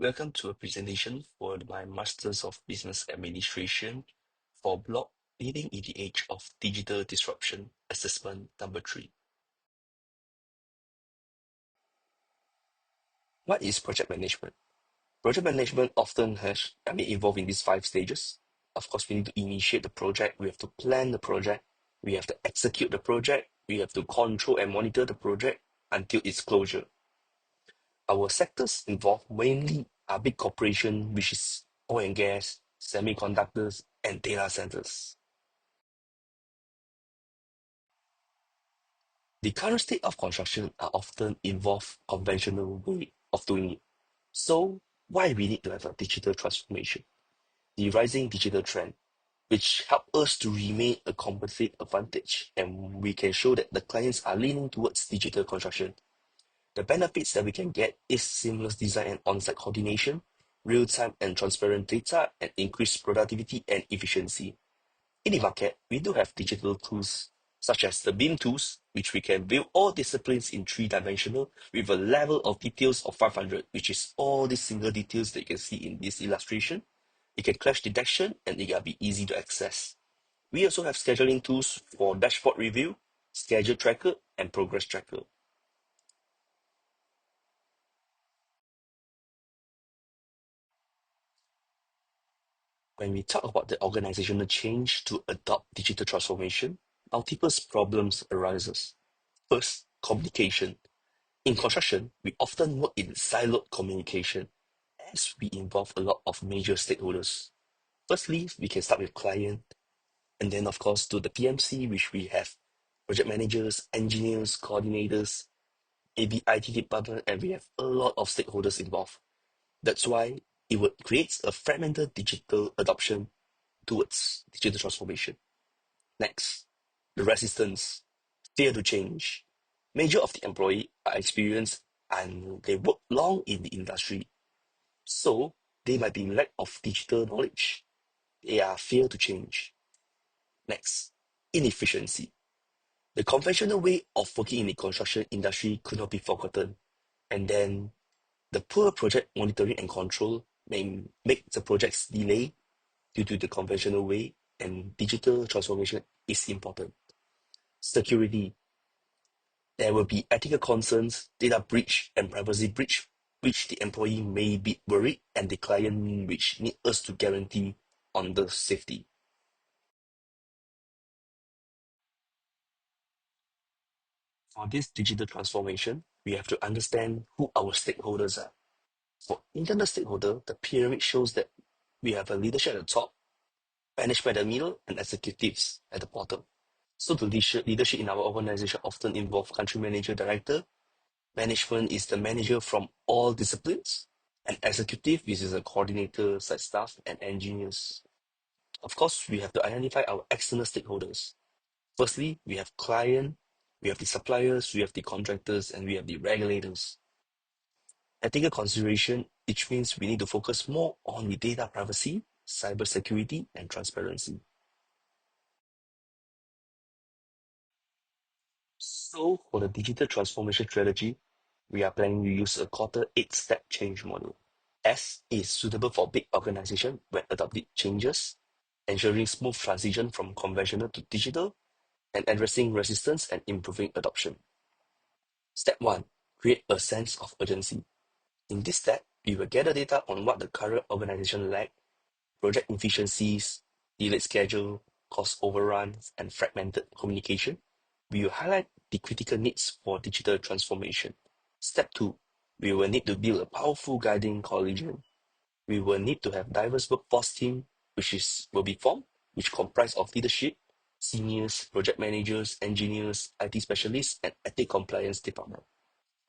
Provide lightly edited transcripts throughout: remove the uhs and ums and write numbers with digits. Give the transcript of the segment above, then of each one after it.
Welcome to a presentation for my Masters of Business Administration for block Leading in the Age of Digital Disruption, Assessment number 3. What is project management? Project management often involved in these 5 stages. Of course, we need to initiate the project, we have to plan the project, we have to execute the project, we have to control and monitor the project until its closure. Our sectors involved mainly are big corporation, which is oil and gas, semiconductors, and data centers. The current state of construction are often involve conventional way of doing it. So why we need to have a digital transformation? The rising digital trend, which help us to remain a competitive advantage, and we can show that the clients are leaning towards digital construction. The benefits that we can get is seamless design and on-site coordination, real-time and transparent data, and increased productivity and efficiency. In the market, we do have digital tools such as the BIM tools, which we can view all disciplines in 3-dimensional with a level of details of 500, which is all the single details that you can see in this illustration. It can clash detection and it can be easy to access. We also have scheduling tools for dashboard review, schedule tracker, and progress tracker. When we talk about the organizational change to adopt digital transformation, multiple problems arises. First, communication. In construction, we often work in siloed communication as we involve a lot of major stakeholders. Firstly, we can start with client, and then of course to the PMC, which we have project managers, engineers, coordinators, maybe IT department, and we have a lot of stakeholders involved. That's why it would create a fragmented digital adoption towards digital transformation. Next, the resistance, fear to change. Major of the employee are experienced and they work long in the industry. So they might be lack of digital knowledge. They are fear to change. Next, inefficiency. The conventional way of working in the construction industry could not be forgotten. And then the poor project monitoring and control may make the projects delay due to the conventional way, and digital transformation is important. Security. There will be ethical concerns, data breach, and privacy breach, which the employee may be worried, and the client which need us to guarantee on the safety. For this digital transformation, we have to understand who our stakeholders are. For internal stakeholder, the pyramid shows that we have a leadership at the top, management at the middle, and executives at the bottom. So the leadership in our organization often involve country manager, director. Management is the manager from all disciplines, and executive, which is a coordinator, site staff, and engineers. Of course, we have to identify our external stakeholders. Firstly, we have client, we have the suppliers, we have the contractors, and we have the regulators. Ethical consideration, which means we need to focus more on the data privacy, cybersecurity, and transparency. So for the digital transformation strategy, we are planning to use a quarter 8-step change model. S is suitable for big organization when adopting changes, ensuring smooth transition from conventional to digital, and addressing resistance and improving adoption. Step 1. Create a sense of urgency. In this step, we will gather data on what the current organization lack, project efficiencies, delayed schedule, cost overruns, and fragmented communication. We will highlight the critical needs for digital transformation. Step 2. We will need to build a powerful guiding coalition. We will need to have diverse workforce team, will be formed, which comprise of leadership, seniors, project managers, engineers, IT specialists, and ethic compliance department.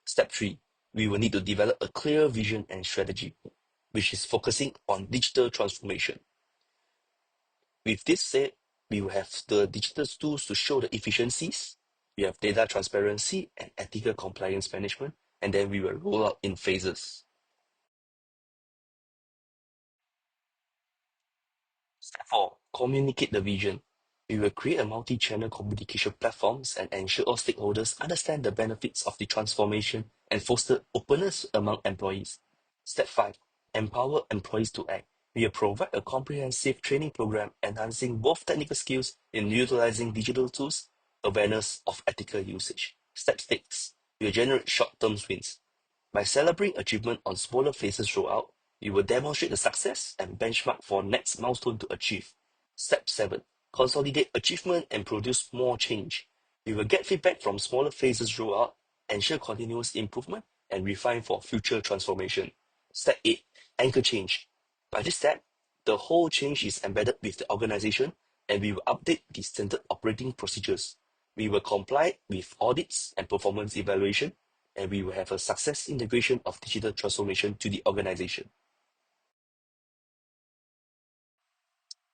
Step 3. We will need to develop a clear vision and strategy, which is focusing on digital transformation. With this said, we will have the digital tools to show the efficiencies, we have data transparency and ethical compliance management, and then we will roll out in phases. Step 4. Communicate the vision. We will create a multi-channel communication platforms and ensure all stakeholders understand the benefits of the transformation and foster openness among employees. Step 5. empower employees to act. We will provide a comprehensive training program enhancing both technical skills in utilizing digital tools, awareness of ethical usage. Step 6. We will generate short-term wins. By celebrating achievement on smaller phases throughout, we will demonstrate the success and benchmark for next milestone to achieve. Step 7. Consolidate achievement and produce more change. We will get feedback from smaller phases throughout, ensure continuous improvement, and refine for future transformation. Step 8. Anchor change. By this step, the whole change is embedded with the organization and we will update the standard operating procedures. We will comply with audits and performance evaluation, and we will have a success integration of digital transformation to the organization.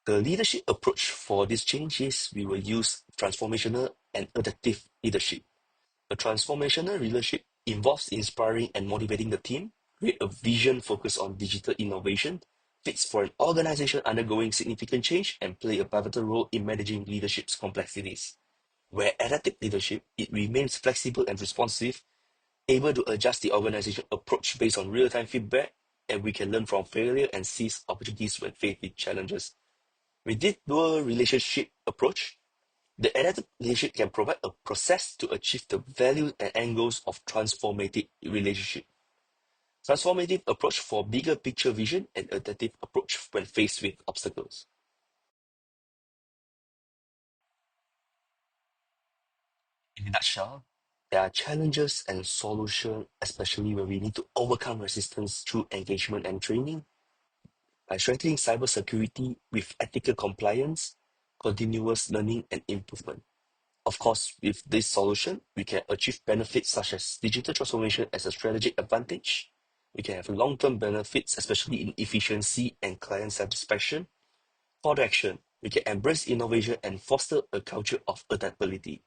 The leadership approach for this change is we will use transformational and adaptive leadership. A transformational leadership involves inspiring and motivating the team, create a vision focused on digital innovation, fits for an organization undergoing significant change, and play a pivotal role in managing leadership's complexities. Where adaptive leadership, it remains flexible and responsive, able to adjust the organization approach based on real-time feedback, and we can learn from failure and seize opportunities when faced with challenges. With this dual relationship approach, the adaptive leadership can provide a process to achieve the values and end goals of transformative relationship. Transformative approach for bigger picture vision and adaptive approach when faced with obstacles. In a nutshell, there are challenges and solutions, especially when we need to overcome resistance through engagement and training. By strengthening cybersecurity with ethical compliance, continuous learning, and improvement. Of course, with this solution, we can achieve benefits such as digital transformation as a strategic advantage. We can have long-term benefits, especially in efficiency and client satisfaction. Call to action, we can embrace innovation and foster a culture of adaptability.